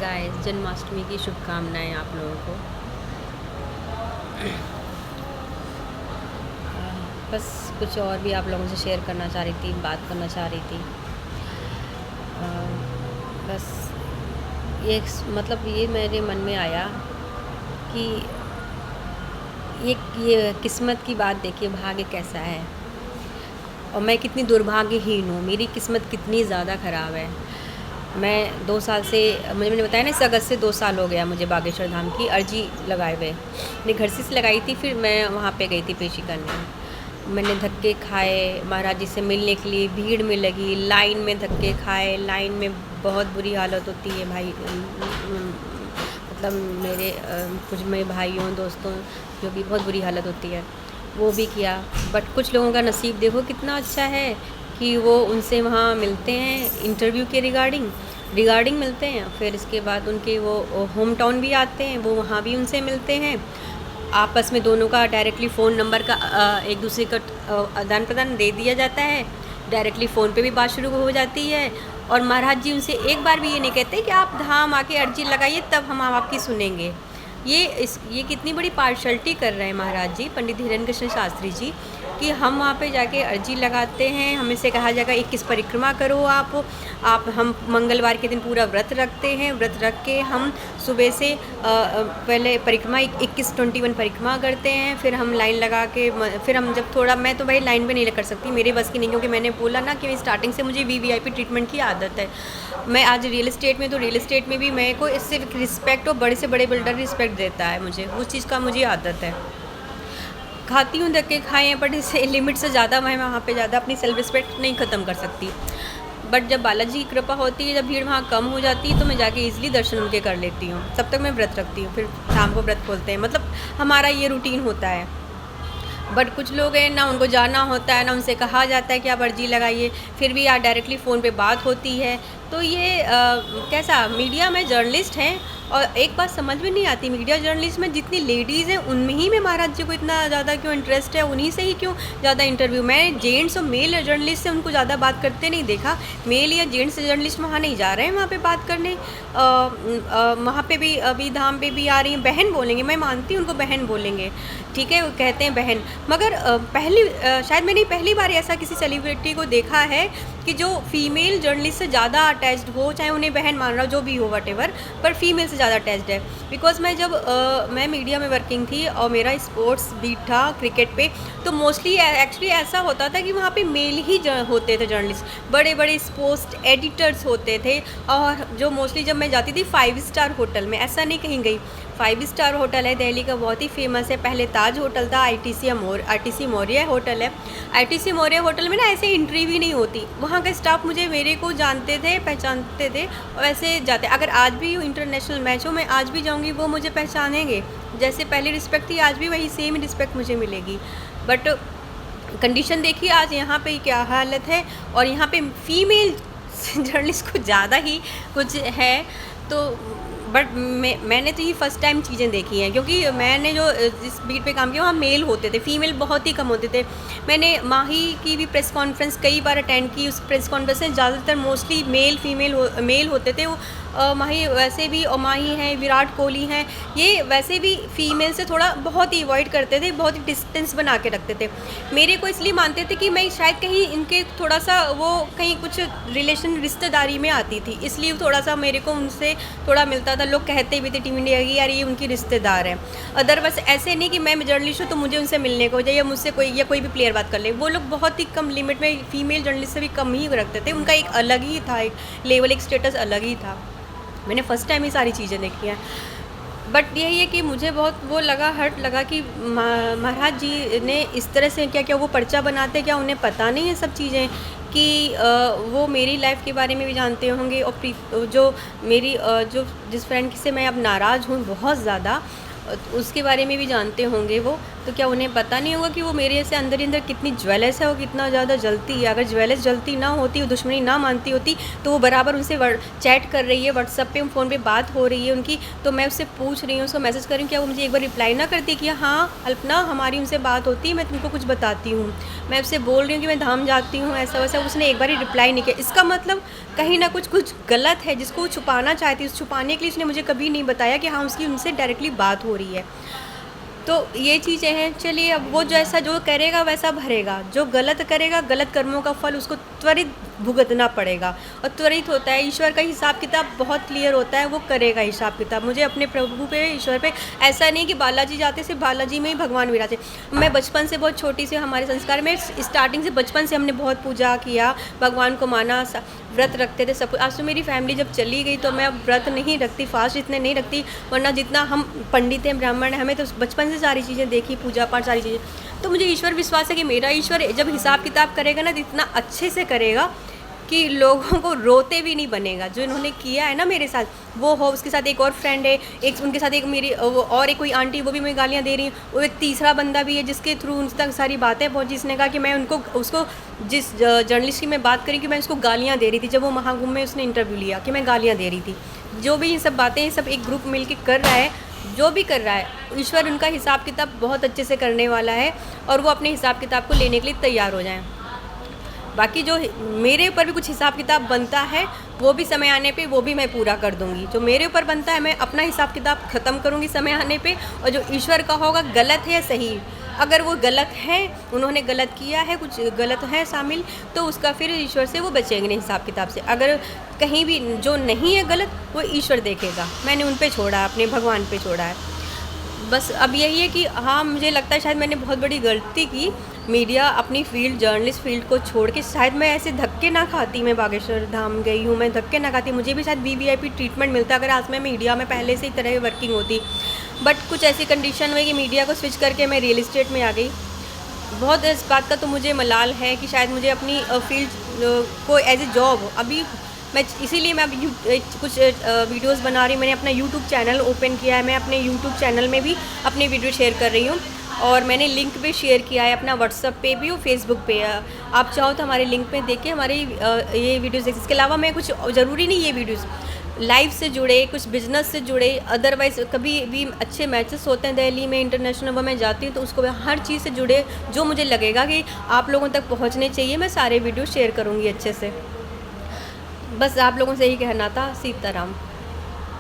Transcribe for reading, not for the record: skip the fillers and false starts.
Guys, Janmashtami की शुभकामनाएं आप लोगों को। बस कुछ और भी आप लोगों से शेयर करना चाह रही थी, बात करना चाह रही थी। बस मतलब ये मेरे मन में आया कि ये किस्मत की बात देखिए, भाग्य कैसा है और मैं कितनी दुर्भाग्यहीन हूँ। मेरी किस्मत कितनी ज़्यादा ख़राब है। मैं 2 साल से, मैंने बताया ना, इस अगस्त से 2 साल हो गया मुझे बागेश्वर धाम की अर्जी लगाए हुए। मैंने घर से लगाई थी, फिर मैं वहाँ पे गई थी पेशी करने। मैंने धक्के खाए महाराज जी से मिलने के लिए, भीड़ में लगी, लाइन में धक्के खाए। लाइन में बहुत बुरी हालत होती है भाई, मतलब मेरे कुछ मेरे भाइयों दोस्तों जो भी बहुत बुरी हालत होती है, वो भी किया। बट कुछ लोगों का नसीब देखो कितना अच्छा है कि वो उनसे वहाँ मिलते हैं, इंटरव्यू के रिगार्डिंग मिलते हैं। फिर इसके बाद उनके वो होम टाउन भी आते हैं, वो वहाँ भी उनसे मिलते हैं। आपस में दोनों का डायरेक्टली फ़ोन नंबर का एक दूसरे का आदान प्रदान दे दिया जाता है। डायरेक्टली फ़ोन पे भी बात शुरू हो जाती है। और महाराज जी उनसे एक बार भी ये नहीं कहते कि आप धाम आके अर्जी लगाइए तब हम आपकी सुनेंगे। ये कितनी बड़ी पार्शलिटी कर रहे हैं महाराज जी, पंडित धीरेन्द्र कृष्ण शास्त्री जी, कि हम वहाँ पे जाके अर्जी लगाते हैं, हमें से कहा जाएगा 21 परिक्रमा करो आप। हम मंगलवार के दिन पूरा व्रत रखते हैं, व्रत रख के हम सुबह से पहले परिक्रमा 21 परिक्रमा करते हैं। फिर हम लाइन लगा के फिर हम जब थोड़ा, मैं तो भाई लाइन पे नहीं कर सकती, मेरे बस की नहीं, क्योंकि मैंने बोला ना कि स्टार्टिंग से मुझे वीवीआईपी ट्रीटमेंट की आदत है। मैं आज रियल इस्टेट में, तो रियल इस्टेट में भी मेरे को इससे रिस्पेक्ट, और बड़े से बड़े बिल्डर रिस्पेक्ट देता है मुझे, उस चीज़ का मुझे आदत है। खाती हूँ धक्के खाए हैं, बट इसे लिमिट से ज़्यादा मैं वहाँ पे ज़्यादा अपनी सेल्फ रिस्पेक्ट नहीं ख़त्म कर सकती। बट जब बालाजी की कृपा होती है, जब भीड़ वहाँ कम हो जाती है, तो मैं जाके ईज़िली दर्शन उनके कर लेती हूँ। तब तक मैं व्रत रखती हूँ, फिर शाम को व्रत खोलते हैं, मतलब हमारा ये रूटीन होता है। बट कुछ लोग हैं ना, उनको जाना होता है ना, उनसे कहा जाता है कि आप अर्जी लगाइए, फिर भी यार डायरेक्टली फ़ोन पे बात होती है। तो ये कैसा मीडिया में जर्नलिस्ट हैं। और एक बात समझ में नहीं आती, मीडिया जर्नलिस्ट में जितनी लेडीज़ हैं उनमें ही में महाराज जी को इतना ज़्यादा क्यों इंटरेस्ट है, उन्हीं से ही क्यों ज़्यादा इंटरव्यू। मैं जेंट्स और मेल जर्नलिस्ट से उनको ज़्यादा बात करते नहीं देखा। मेल या जेंट्स जर्नलिस्ट वहाँ नहीं जा रहे हैं वहाँ पे बात करने। वहाँ पे भी अभी धाम पे भी आ रही हैं, बहन बोलेंगे, मैं मानती हूँ उनको बहन बोलेंगे, ठीक है, वो कहते हैं बहन। मगर शायद मैंने पहली बार ऐसा किसी सेलिब्रिटी को देखा है कि जो फीमेल जर्नलिस्ट से ज़्यादा अटैच्ड हो, चाहे उन्हें बहन मान रहा हो, जो भी हो वटेवर, पर फीमेल से ज़्यादा अटैच्ड है। बिकॉज मैं जब मैं मीडिया में वर्किंग थी और मेरा स्पोर्ट्स बीट था क्रिकेट पे, तो मोस्टली एक्चुअली ऐसा होता था कि वहाँ पे मेल ही होते थे जर्नलिस्ट, बड़े बड़े स्पोर्ट्स एडिटर्स होते थे। और जो मोस्टली जब मैं जाती थी 5 स्टार होटल में, ऐसा नहीं कहीं गई, 5 स्टार होटल है दिल्ली का, बहुत ही फेमस है। पहले ताज होटल था, आईटीसी मौर्य होटल है। आईटीसी मौर्य होटल में ना ऐसे एंट्री भी नहीं होती, वहाँ का स्टाफ मेरे को जानते थे, पहचानते थे, और ऐसे जाते। अगर आज भी इंटरनेशनल मैच हो, मैं आज भी जाऊँगी, वो मुझे पहचानेंगे। जैसे पहले रिस्पेक्ट थी, आज भी वही सेम रिस्पेक्ट मुझे मिलेगी। बट कंडीशन देखिए आज यहाँ पे क्या हालत है, और यहाँ पे फीमेल जर्नलिस्ट को ज़्यादा ही कुछ है। तो बट मैंने तो ये फ़र्स्ट टाइम चीज़ें देखी हैं, क्योंकि मैंने जो जिस बीट पे काम किया वहाँ मेल होते थे, फीमेल बहुत ही कम होते थे। मैंने माही की भी प्रेस कॉन्फ्रेंस कई बार अटेंड की, उस प्रेस कॉन्फ्रेंस में ज़्यादातर मोस्टली मेल होते थे। वो माही वैसे भी, और माही हैं, विराट कोहली हैं, ये वैसे भी फीमेल से थोड़ा बहुत ही अवॉइड करते थे, बहुत ही डिस्टेंस बना के रखते थे। मेरे को इसलिए मानते थे कि मैं शायद कहीं इनके थोड़ा सा वो कहीं कुछ रिलेशन रिश्तेदारी में आती थी, इसलिए थोड़ा सा मेरे को उनसे थोड़ा मिलता था। लोग कहते भी थे टीम इंडिया की, यार ये उनकी रिश्तेदार है। अदरवाइज ऐसे नहीं कि मैं जर्नलिस्ट हूँ तो मुझे उनसे मिलने को जाए, या मुझसे कोई भी प्लेयर बात कर ले। वो लोग बहुत ही कम लिमिट में फीमेल जर्नलिस्ट से भी कम ही रखते थे, उनका एक अलग ही था, एक लेवल, एक स्टेटस अलग ही था। मैंने फ़र्स्ट टाइम ये सारी चीज़ें देखी हैं। बट यही है कि मुझे बहुत वो लगा, हर्ट लगा कि महाराज जी ने इस तरह से क्या वो पर्चा बनाते, क्या उन्हें पता नहीं है सब चीज़ें, कि वो मेरी लाइफ के बारे में भी जानते होंगे। और जो मेरी जो जिस फ्रेंड से मैं अब नाराज़ हूँ बहुत ज़्यादा, उसके बारे में भी जानते होंगे वो, तो क्या उन्हें पता नहीं होगा कि वो मेरे से अंदर ही अंदर कितनी ज्वेलस है और कितना ज़्यादा जलती है। अगर ज्वेलस जलती ना होती, दुश्मनी ना मानती होती, तो वो बराबर उनसे चैट कर रही है, व्हाट्सएप पे फ़ोन पे बात हो रही है उनकी, तो मैं उससे पूछ रही हूँ, उसको मैसेज कर रही हूँ, क्या वो मुझे एक बार रिप्लाई ना करती कि हाँ अल्पना हमारी उनसे बात होती है, मैं तुमको कुछ बताती हूँ, मैं उससे बोल रही हूँ कि मैं धाम जाती हूँ, ऐसा वैसा। उसने एक बार ही रिप्लाई नहीं किया। इसका मतलब कहीं ना कुछ गलत है जिसको वो छुपाना चाहती है। उस छुपाने के लिए उसने मुझे कभी नहीं बताया कि हाँ उसकी उनसे डायरेक्टली बात हो रही है। तो ये चीज़ें हैं। चलिए, अब वो जैसा जो करेगा वैसा भरेगा, जो गलत करेगा गलत कर्मों का फल उसको त्वरित भुगतना पड़ेगा। और त्वरित होता है, ईश्वर का हिसाब किताब बहुत क्लियर होता है, वो करेगा हिसाब किताब। मुझे अपने प्रभु पे, ईश्वर पे ऐसा नहीं कि बालाजी जाते सिर्फ बालाजी में ही भगवान विराजे। मैं बचपन से बहुत छोटी से, हमारे संस्कार में स्टार्टिंग से बचपन से हमने बहुत पूजा किया, भगवान को माना, व्रत रखते थे सब कुछ। आज तो मेरी फैमिली जब चली गई तो मैं अब व्रत नहीं रखती, फास्ट इतने नहीं रखती, वरना जितना हम पंडित हैं, ब्राह्मण हैं, हमें तो बचपन से सारी चीज़ें देखी, पूजा पाठ सारी चीज़ें। तो मुझे ईश्वर विश्वास है कि मेरा ईश्वर जब हिसाब किताब करेगा ना, तो इतना अच्छे से करेगा कि लोगों को रोते भी नहीं बनेगा। जो इन्होंने किया है ना मेरे साथ, वो हो, उसके साथ एक और फ्रेंड है, एक उनके साथ एक मेरी और एक कोई आंटी, वो भी मुझे गालियाँ दे रही हैं। वो एक तीसरा बंदा भी है जिसके थ्रू उन तक सारी बातें पहुँची। जिसने कहा कि मैं उसको जिस जर्नलिस्ट की मैं बात करी कि मैं उसको गालियाँ दे रही थी, जब वो महाकुंभ में उसने इंटरव्यू लिया, कि मैं गालियाँ दे रही थी। जो भी ये सब बातें, ये सब एक ग्रुप मिल के कर रहा है, जो भी कर रहा है, ईश्वर उनका हिसाब किताब बहुत अच्छे से करने वाला है, और वो अपने हिसाब किताब को लेने के लिए तैयार हो जाएं। बाकी जो मेरे ऊपर भी कुछ हिसाब किताब बनता है, वो भी समय आने पे वो भी मैं पूरा कर दूंगी। जो मेरे ऊपर बनता है, मैं अपना हिसाब किताब ख़त्म करूंगी समय आने पे। और जो ईश्वर का होगा, गलत है या सही, अगर वो गलत है, उन्होंने गलत किया है, कुछ गलत है शामिल, तो उसका फिर ईश्वर से वो बचेंगे नहीं हिसाब किताब से। अगर कहीं भी जो नहीं है गलत, वो ईश्वर देखेगा। मैंने उन पे छोड़ा है, अपने भगवान पे छोड़ा है। बस अब यही है कि हाँ, मुझे लगता है शायद मैंने बहुत बड़ी गलती की, मीडिया अपनी फील्ड, जर्नलिस्ट फील्ड को छोड़ के। शायद मैं ऐसे धक्के ना खाती, मैं बागेश्वर धाम गई हूँ, मैं धक्के ना खाती, मुझे भी शायद वीवीआईपी ट्रीटमेंट मिलता अगर आज मैं मीडिया में पहले से ही तरह वर्किंग होती। बट कुछ ऐसी कंडीशन हुई कि मीडिया को स्विच करके मैं रियल इस्टेट में आ गई। बहुत इस बात का तो मुझे मलाल है कि शायद मुझे अपनी फील्ड को एज ए जॉब, अभी मैं इसीलिए मैं अभी कुछ वीडियोस बना रही हूँ। मैंने अपना यूट्यूब चैनल ओपन किया है, मैं अपने यूट्यूब चैनल में भी अपनी वीडियो शेयर कर रही हूँ, और मैंने लिंक भी शेयर किया है अपना व्हाट्सएप पे भी और फेसबुक पे। आप चाहो तो हमारे लिंक पे देख के हमारे ये वीडियोस देख। इसके अलावा मैं कुछ ज़रूरी नहीं ये वीडियोस लाइव से जुड़े, कुछ बिजनेस से जुड़े, अदरवाइज़ कभी भी अच्छे मैचेस होते हैं दिल्ली में, इंटरनेशनल, वो मैं जाती हूँ तो उसको हर चीज़ से जुड़े जो मुझे लगेगा कि आप लोगों तक पहुँचने चाहिए, मैं सारे वीडियो शेयर करूँगी अच्छे से। बस आप लोगों से यही कहना था। सीताराम।